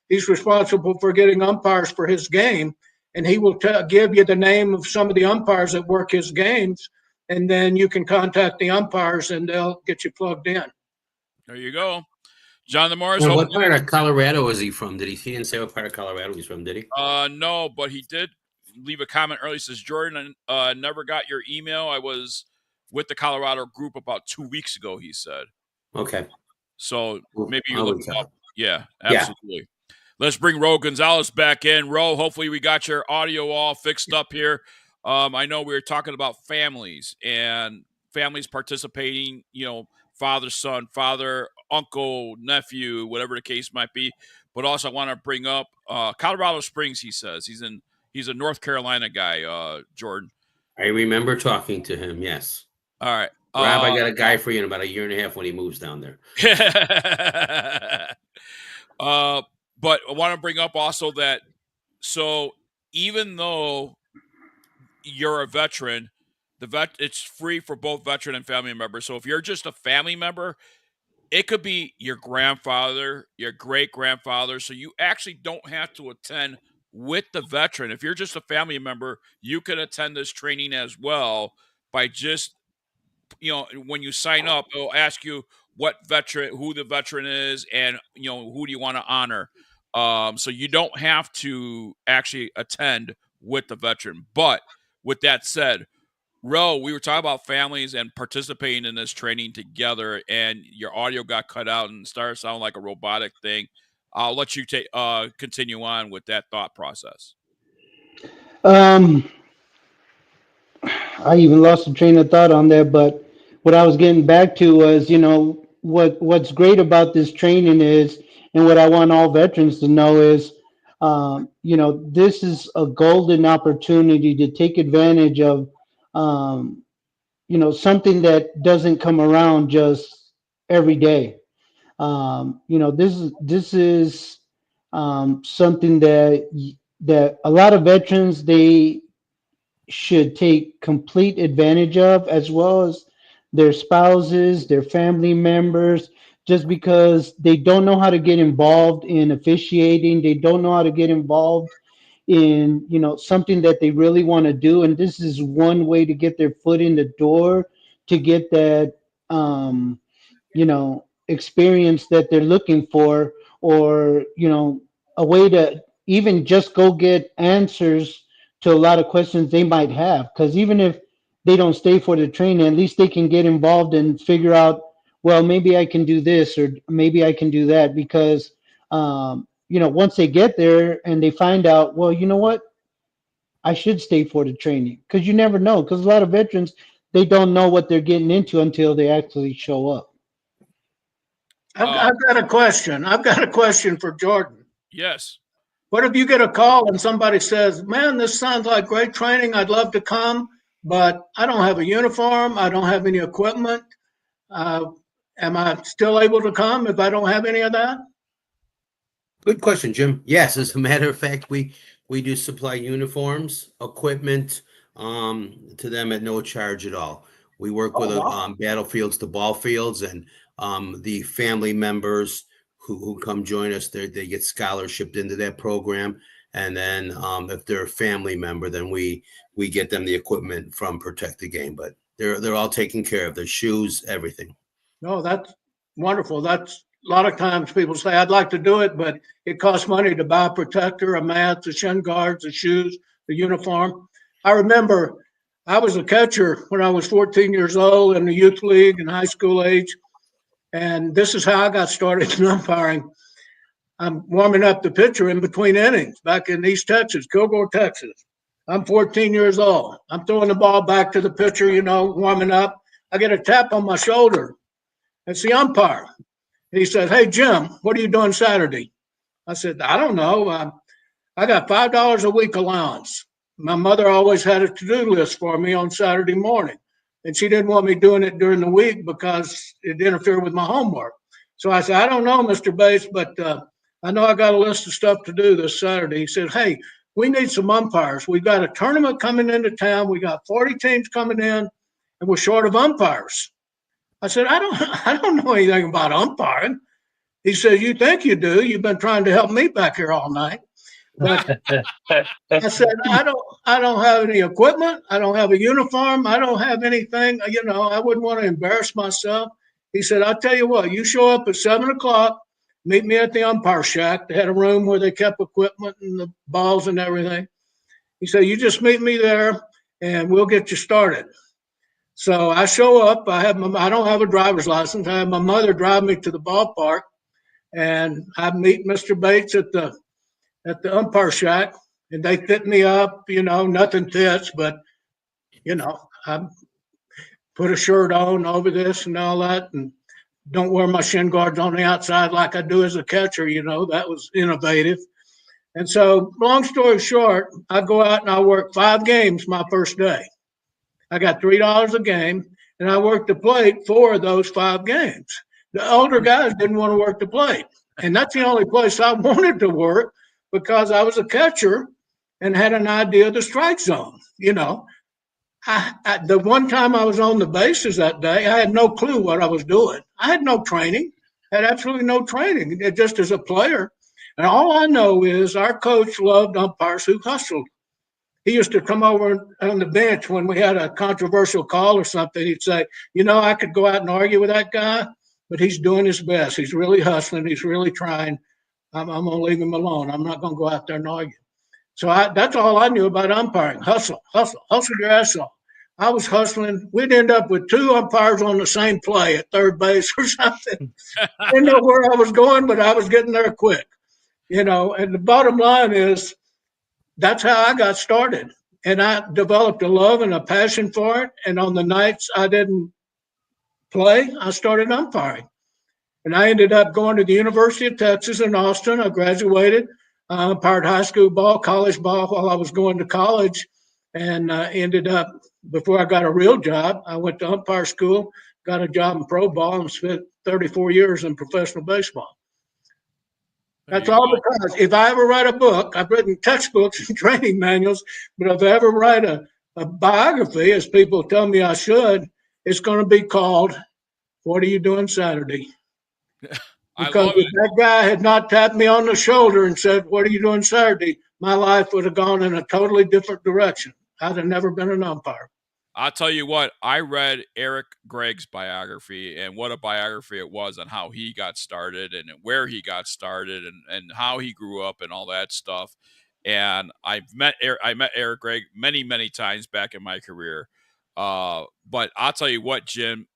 he's responsible for getting umpires for his game. And he will give you the name of some of the umpires that work his games. And then you can contact the umpires and they'll get you plugged in. There you go. John the Morris. What part of Colorado is he from? He didn't say what part of Colorado he's from, did he? No, but he did leave a comment early. He says, Jordan, I never got your email. I was with the Colorado group about 2 weeks ago, he said. Okay. So maybe you look him up. Yeah, absolutely. Yeah. Let's bring Ro Gonzalez back in. Ro, hopefully we got your audio all fixed up here. I know we were talking about families and families participating, father, son, father, uncle, nephew, whatever the case might be. But also I want to bring up Colorado Springs, he says. He's a North Carolina guy, Jordan. I remember talking to him, yes. All right. Rob, I got a guy for you in about 1.5 years when he moves down there. But I want to bring up also that, so even though you're a veteran, it's free for both veteran and family members. So if you're just a family member, it could be your grandfather, your great-grandfather. So you actually don't have to attend with the veteran. If you're just a family member, you can attend this training as well by just, when you sign up, it'll ask you who the veteran is and, who do you want to honor. So you don't have to actually attend with the veteran. But with that said, Ro, we were talking about families and participating in this training together, and your audio got cut out and started sounding like a robotic thing. I'll let you continue on with that thought process. I even lost the train of thought on there, but what I was getting back to was, what's great about this training is, and what I want all veterans to know is, this is a golden opportunity to take advantage of, something that doesn't come around just every day. This is something that a lot of veterans, they should take complete advantage of, as well as their spouses, their family members, just because they don't know how to get involved in officiating. They don't know how to get involved in, something that they really want to do. And this is one way to get their foot in the door, to get that, experience that they're looking for, or, a way to even just go get answers to a lot of questions they might have. Because even if they don't stay for the training, at least they can get involved and figure out, well, maybe I can do this, or maybe I can do that. Because, once they get there and they find out, well, you know what, I should stay for the training. Because you never know. Because a lot of veterans, they don't know what they're getting into until they actually show up. I've got a question. I've got a question for Jordan. Yes. What if you get a call and somebody says, man, this sounds like great training. I'd love to come, but I don't have a uniform. I don't have any equipment. Am I still able to come if I don't have any of that? Good question, Jim. Yes, as a matter of fact, we do supply uniforms, equipment to them at no charge at all. We work with battlefields to ball fields, and the family members who come join us, they get scholarshiped into that program. And then if they're a family member, then we get them the equipment from Protect the Game. But they're all taken care of, their shoes, everything. No, that's wonderful. That's a lot of times people say, I'd like to do it, but it costs money to buy a protector, a mat, the shin guards, the shoes, the uniform. I remember I was a catcher when I was 14 years old in the youth league in high school age. And this is how I got started in umpiring. I'm warming up the pitcher in between innings back in East Texas, Kilgore, Texas. I'm 14 years old. I'm throwing the ball back to the pitcher, warming up. I get a tap on my shoulder. It's the umpire. He said, hey, Jim, what are you doing Saturday? I said, I don't know. I got $5 a week allowance. My mother always had a to-do list for me on Saturday morning. And she didn't want me doing it during the week because it interfered with my homework. So I said, I don't know, Mr. Bates, but I know I got a list of stuff to do this Saturday. He said, hey, we need some umpires. We've got a tournament coming into town. We got 40 teams coming in, and we're short of umpires. I said, I don't know anything about umpiring. He said, you think you do. You've been trying to help me back here all night. But I said, I don't have any equipment. I don't have a uniform. I don't have anything. I wouldn't want to embarrass myself. He said, I'll tell you what, you show up at 7:00, meet me at the umpire shack. They had a room where they kept equipment and the balls and everything. He said, you just meet me there and we'll get you started. So I show up. I don't have a driver's license. I have my mother drive me to the ballpark, and I meet Mr. Bates at the umpire shack, and they fit me up, nothing fits, but, I put a shirt on over this and all that, and don't wear my shin guards on the outside like I do as a catcher, that was innovative. And so, long story short, I go out and I work 5 games my first day. I got $3 a game, and I worked the plate 4 of those 5 games. The older guys didn't want to work the plate, and that's the only place I wanted to work, because I was a catcher and had an idea of the strike zone. The one time I was on the bases that day, I had no clue what I was doing. I had no training, had absolutely no training, just as a player. And all I know is our coach loved umpires who hustled. He used to come over on the bench when we had a controversial call or something. He'd say, I could go out and argue with that guy, but he's doing his best. He's really hustling. He's really trying. I'm going to leave him alone. I'm not going to go out there and argue. So that's all I knew about umpiring. Hustle your ass off. I was hustling. We'd end up with 2 umpires on the same play at third base or something. I didn't know where I was going, but I was getting there quick. And the bottom line is, that's how I got started. And I developed a love and a passion for it. And on the nights I didn't play, I started umpiring. And I ended up going to the University of Texas in Austin. I graduated, umpired high school ball, college ball while I was going to college, and ended up, before I got a real job, I went to umpire school, got a job in pro ball, and spent 34 years in professional baseball. That's all because if I ever write a book, I've written textbooks and training manuals, but if I ever write a a biography, as people tell me I should, it's going to be called "What Are You Doing Saturday?" I Because love if it. that guy had not tapped me on the shoulder and said, "What are you doing Saturday?" my life would have gone in a totally different direction. I'd have never been an umpire. I'll tell you what, I read Eric Gregg's biography, and what a biography it was on how he got started and where he got started and how he grew up and all that stuff. And I met Eric Gregg many, many times back in my career. But I'll tell you what, Jim,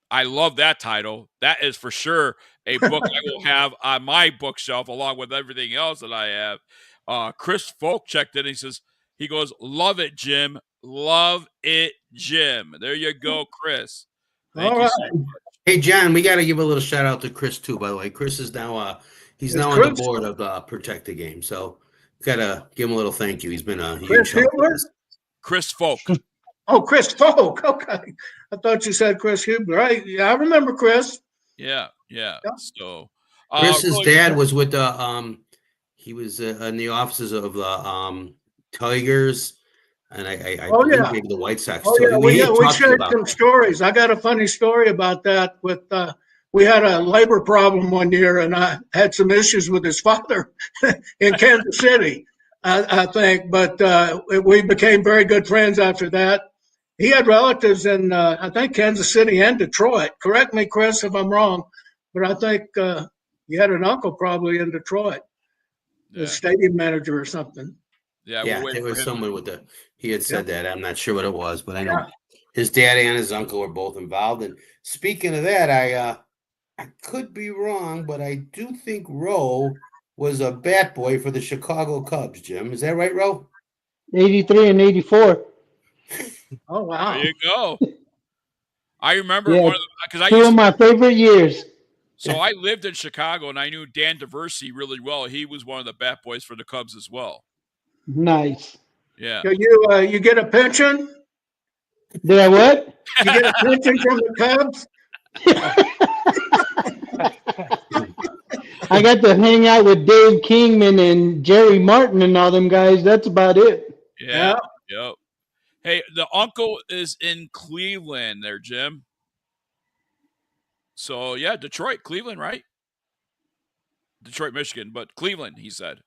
I love that title. That is for sure a book I will have on my bookshelf along with everything else that I have. Chris Folk checked in. He goes, love it, Jim. Love it, Jim. There you go, Chris. Thank All you right. so much. Hey, John, we got to give a little shout out to Chris too. By the way, Chris is now he's Is now on the Chris- board of Protect the Game. So got to give him a little thank you. He's been a Chris huge help with Hubler? this. Chris Folk. Oh, Chris Folk. Okay. I thought you said Chris Hubler. Right. Yeah, I remember Chris. Yeah. Yeah. So Chris's really- dad was with the he was in the offices of the Tigers, and I Oh, believe yeah. maybe the White Sox Oh, too. yeah, He we talked to you shared about some that. stories. I got a funny story about that. We had a labor problem one year, and I had some issues with his father in Kansas City, I think. But we became very good friends after that. He had relatives in, I think, Kansas City and Detroit. Correct me, Chris, if I'm wrong, but I think you had an uncle probably in Detroit, Yeah. the stadium manager or something. Yeah, Yeah, we're waiting there for was him. someone with he had said that. I'm not sure what it was, but I know his dad and his uncle were both involved. And speaking of that, I could be wrong, but I do think Rowe was a bat boy for the Chicago Cubs, Jim. Is that right, Rowe? 83 and 84. Oh, wow. There you go. I remember Yeah, one of the because I Two used of to, my favorite years. so I lived in Chicago and I knew Dan DeVersey really well. He was one of the bat boys for the Cubs as well. Nice. Yeah. So you get a pension? Did I what? You get a pension from the Cubs? I got to hang out with Dave Kingman and Jerry Martin and all them guys. That's about it. Yeah. Yep. Hey, the uncle is in Cleveland there, Jim. So, yeah, Detroit, Cleveland, right? Detroit, Michigan, but Cleveland, he said.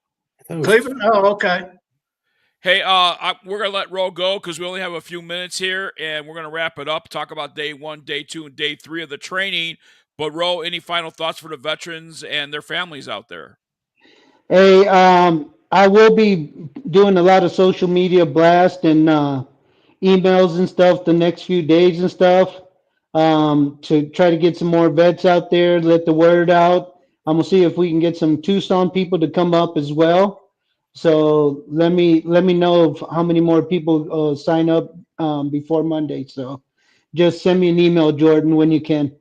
Cleveland? Oh, okay. Hey, we're going to let Ro go because we only have a few minutes here, and we're going to wrap it up, talk about day 1, day 2, and day 3 of the training. But, Ro, any final thoughts for the veterans and their families out there? Hey, I will be doing a lot of social media blast and emails and stuff the next few days and stuff to try to get some more vets out there, let the word out. I'm gonna see if we can get some Tucson people to come up as well. So let me know how many more people sign up before Monday. So just send me an email, Jordan, when you can.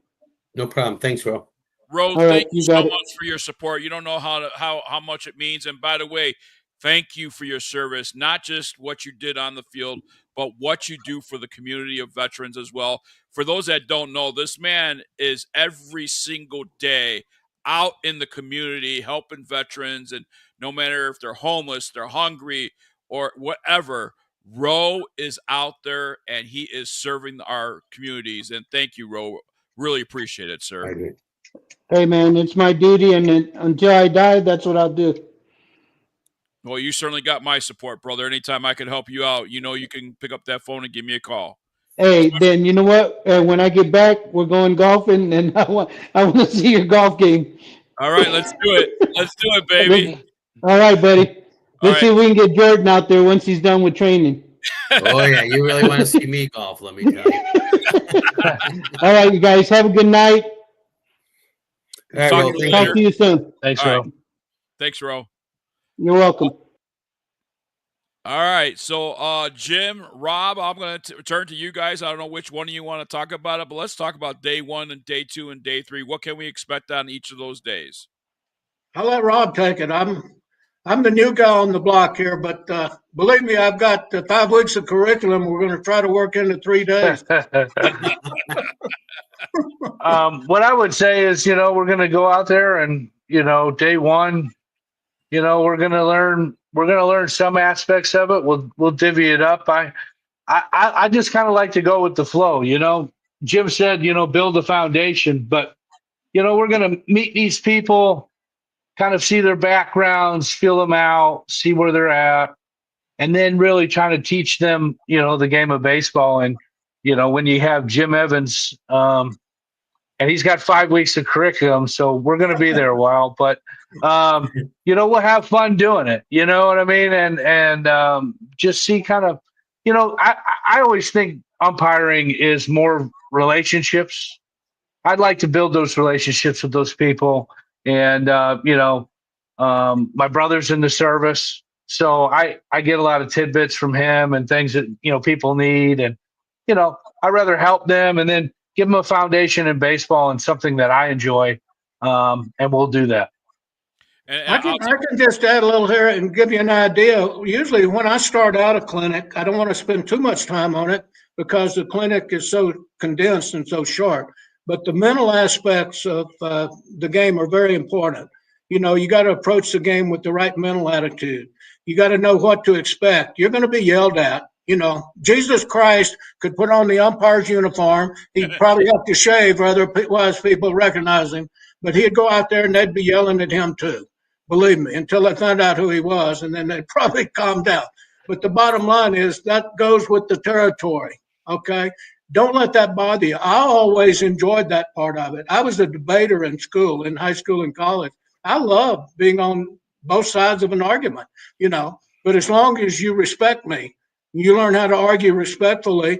No problem. Thanks, Rowe. Ro, All right, thank you you so got it. much for your support. You don't know how much it means. And by the way, thank you for your service, not just what you did on the field, but what you do for the community of veterans as well. For those that don't know, this man is every single day out in the community helping veterans, and no matter if they're homeless, they're hungry, or whatever, Ro is out there and he is serving our communities. And thank you, Ro. Really appreciate it, sir. I agree. Hey, man, it's my duty, and until I die, that's what I'll do. Well, you certainly got my support, brother. Anytime I can help you out, you know you can pick up that phone and give me a call. Hey, then you know what? When I get back, we're going golfing, and I want to see your golf game. All right, let's do it. Let's do it, baby. All right, buddy. All Let's see if we can get Jordan out there once he's done with training. Oh yeah, you really want to see me golf? Let me tell you. All right, you guys have a good night. All right, Talk Rowe, to you thank Talk later. to you soon. Thanks, All Ro. right. Thanks, Ro. You're welcome. All right, so Jim, Rob, I'm going to turn to you guys. I don't know which one of you want to talk about it, but let's talk about day 1 and day 2 and day 3. What can we expect on each of those days? I'll let Rob take it. I'm the new guy on the block here, but believe me, I've got 5 weeks of curriculum. We're going to try to work into 3 days. What I would say is, we're going to go out there and, day 1, we're gonna learn some aspects of it. We'll divvy it up. I just kind of like to go with the flow. Jim said, build the foundation, but we're gonna meet these people, kind of see their backgrounds, feel them out, see where they're at, and then really trying to teach them, the game of baseball. And when you have Jim Evans, and he's got 5 weeks of curriculum, so we're going to be there a while. But we'll have fun doing it. You know what I mean? And just see kind of, I always think umpiring is more relationships. I'd like to build those relationships with those people. And my brother's in the service, so I get a lot of tidbits from him and things that people need. And I'd rather help them and then give them a foundation in baseball and something that I enjoy, and we'll do that. I can just add a little here and give you an idea. Usually when I start out a clinic, I don't want to spend too much time on it because the clinic is so condensed and so short. But the mental aspects of the game are very important. You got to approach the game with the right mental attitude. You got to know what to expect. You're going to be yelled at. Jesus Christ could put on the umpire's uniform. He'd probably have to shave, otherwise people recognize him. But he'd go out there and they'd be yelling at him too. Believe me, until they found out who he was, and then they'd probably calm down. But the bottom line is that goes with the territory. Okay, don't let that bother you. I always enjoyed that part of it. I was a debater in school, in high school and college. I love being on both sides of an argument. But as long as you respect me, you learn how to argue respectfully,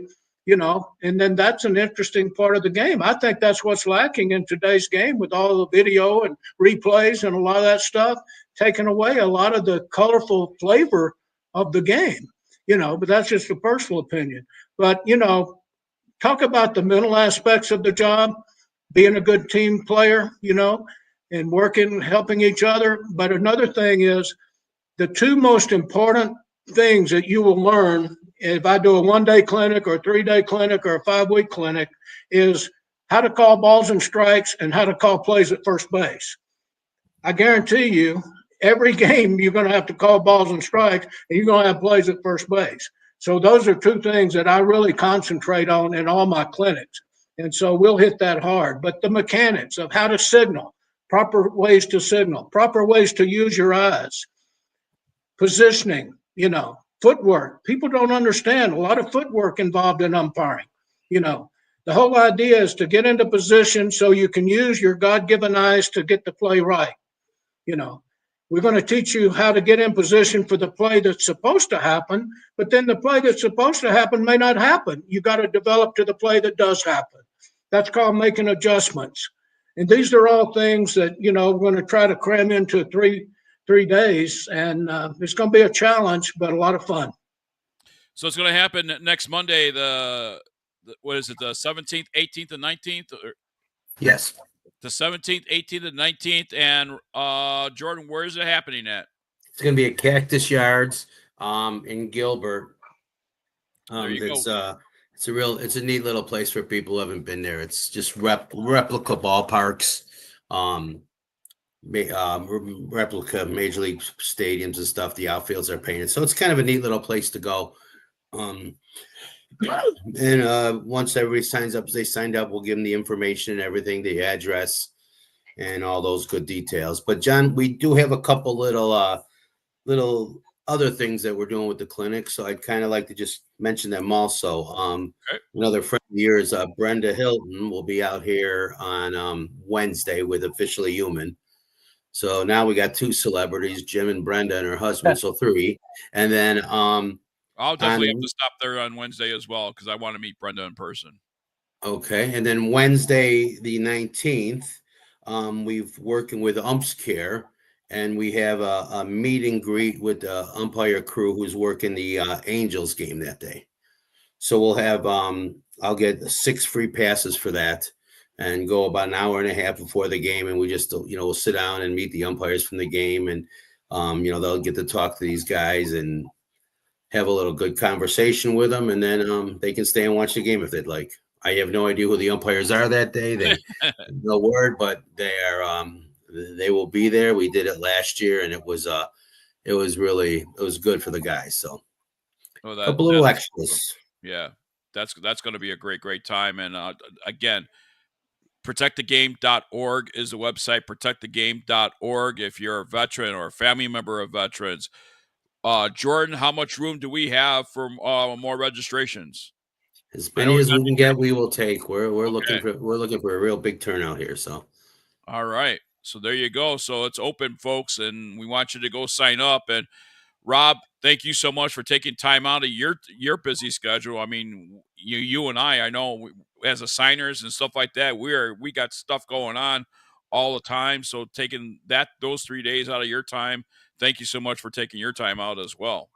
and then that's an interesting part of the game. I think that's what's lacking in today's game with all the video and replays and a lot of that stuff, taking away a lot of the colorful flavor of the game, but that's just a personal opinion. But, talk about the mental aspects of the job, being a good team player, and working, helping each other. But another thing is the two most important things that you will learn if I do a 1-day clinic or a 3-day clinic or a 5-week clinic is how to call balls and strikes and how to call plays at first base. I guarantee you, every game you're going to have to call balls and strikes and you're going to have plays at first base. So those are two things that I really concentrate on in all my clinics. And so we'll hit that hard. But the mechanics of how to signal, proper ways to signal, proper ways to use your eyes, positioning, footwork. People don't understand a lot of footwork involved in umpiring. The whole idea is to get into position so you can use your God-given eyes to get the play right. We're going to teach you how to get in position for the play that's supposed to happen, but then the play that's supposed to happen may not happen. You got to develop to the play that does happen. That's called making adjustments. And these are all things that, we're going to try to cram into three days, and it's going to be a challenge, but a lot of fun. So it's going to happen next Monday, what is it, the 17th, 18th, and 19th? Yes. The 17th, 18th, and 19th. And Jordan, where is it happening at? It's going to be at Cactus Yards in Gilbert. There you go. It's a neat little place for people who haven't been there. It's just replica ballparks. Replica major league stadiums and stuff. The outfields are painted, so it's kind of a neat little place to go. And once everybody signs up, as they signed up, we'll give them the information and everything, the address and all those good details. But John, we do have a couple little other things that we're doing with the clinic, so I'd kind of like to just mention them also. Okay. Another friend of yours, Brenda Hilton, will be out here on Wednesday with Officially Human. So now we got 2 celebrities, Jim and Brenda and her husband, so 3. And then I'll definitely have to stop there on Wednesday as well because I want to meet Brenda in person. Okay. And then Wednesday the 19th, we've working with Umps Care, and we have a meet and greet with the umpire crew who's working the Angels game that day. So we'll have I'll get 6 free passes for that. And go about an hour and a half before the game, and we just, we'll sit down and meet the umpires from the game, and they'll get to talk to these guys and have a little good conversation with them, and then they can stay and watch the game if they'd like. I have no idea who the umpires are that day. They no word, but they are they will be there. We did it last year, and it was good for the guys. So a couple little extras. Yeah, that's going to be a great time. And again, protectthegame.org is the website. Protectthegame.org. If you're a veteran or a family member of veterans. Jordan, how much room do we have for more registrations? As many as we can get, we will take. We're looking for a real big turnout here. So, all right. So there you go. So it's open, folks, and we want you to go sign up. And Rob, thank you so much for taking time out of your busy schedule. I mean, you and I know as assigners and stuff like that, we got stuff going on all the time. So taking those 3 days out of your time, thank you so much for taking your time out as well.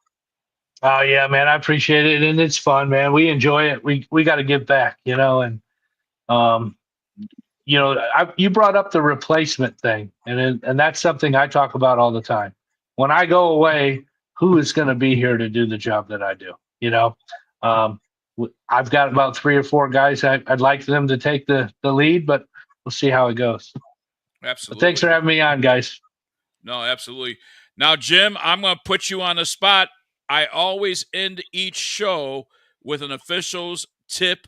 Oh yeah, man, I appreciate it, and it's fun, man. We enjoy it. We got to give back, and you brought up the replacement thing, and that's something I talk about all the time. When I go away, who is going to be here to do the job that I do? I've got about 3 or 4 guys. I'd like them to take the lead, but we'll see how it goes. Absolutely. But thanks for having me on, guys. No, absolutely. Now, Jim, I'm going to put you on the spot. I always end each show with an official's tip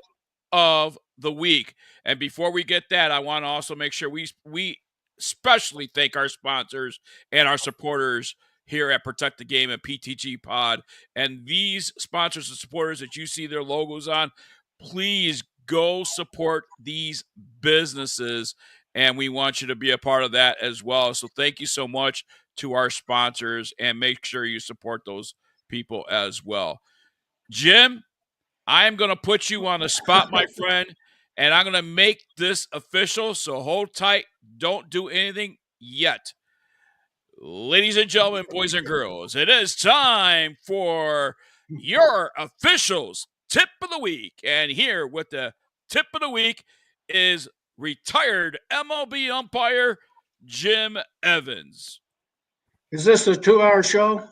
of the week. And before we get that, I want to also make sure we especially thank our sponsors and our supporters here at Protect the Game and PTG Pod. And these sponsors and supporters that you see their logos on, please go support these businesses. And we want you to be a part of that as well. So thank you so much to our sponsors, and make sure you support those people as well. Jim, I am going to put you on the spot, my friend, and I'm going to make this official, so hold tight. Don't do anything yet. Ladies and gentlemen, boys and girls, it is time for your officials tip of the week. And here with the tip of the week is retired MLB umpire Jim Evans. Is this a 2-hour show?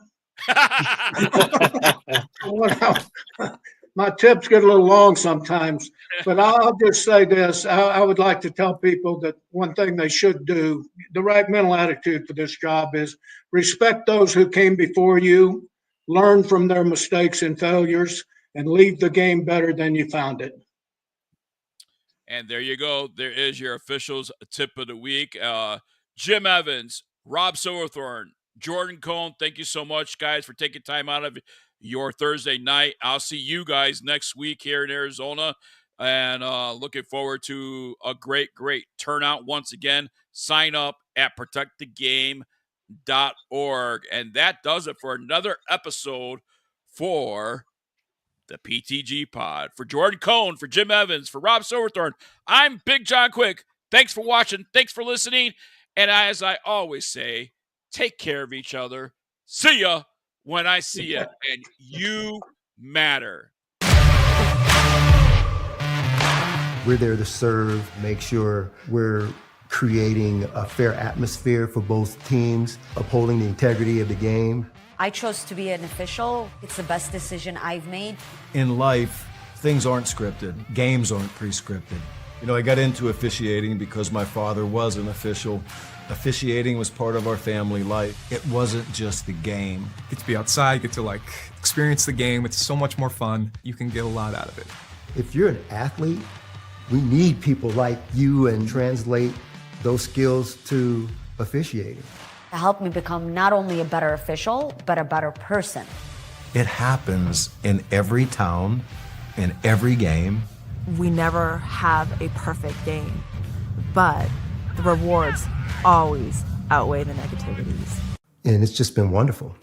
My tips get a little long sometimes, but I'll just say this. I would like to tell people that one thing they should do, the right mental attitude for this job is respect those who came before you, learn from their mistakes and failures, and leave the game better than you found it. And there you go. There is your officials tip of the week. Jim Evans, Rob Silverthorne, Jordan Cohn, thank you so much, guys, for taking time out of your Thursday night. I'll see you guys next week here in Arizona, and looking forward to a great turnout once again. Sign up at protectthegame.org. And that does it for another episode for the PTG Pod. For Jordan Cohn, for Jim Evans, for Rob Silverthorne, I'm Big John Quick. Thanks for watching. Thanks for listening. And as I always say, take care of each other. See ya when I see ya. And you matter. We're there to serve, make sure we're creating a fair atmosphere for both teams, upholding the integrity of the game. I chose to be an official. It's the best decision I've made. In life, things aren't scripted. Games aren't pre-scripted. I got into officiating because my father was an official. Officiating was part of our family life. It wasn't just the game. Get to be outside, get to experience the game. It's so much more fun. You can get a lot out of it. If you're an athlete, we need people like you and translate those skills to officiating. It helped me become not only a better official, but a better person. It happens in every town, in every game. We never have a perfect game, but the rewards always outweigh the negativities. And it's just been wonderful.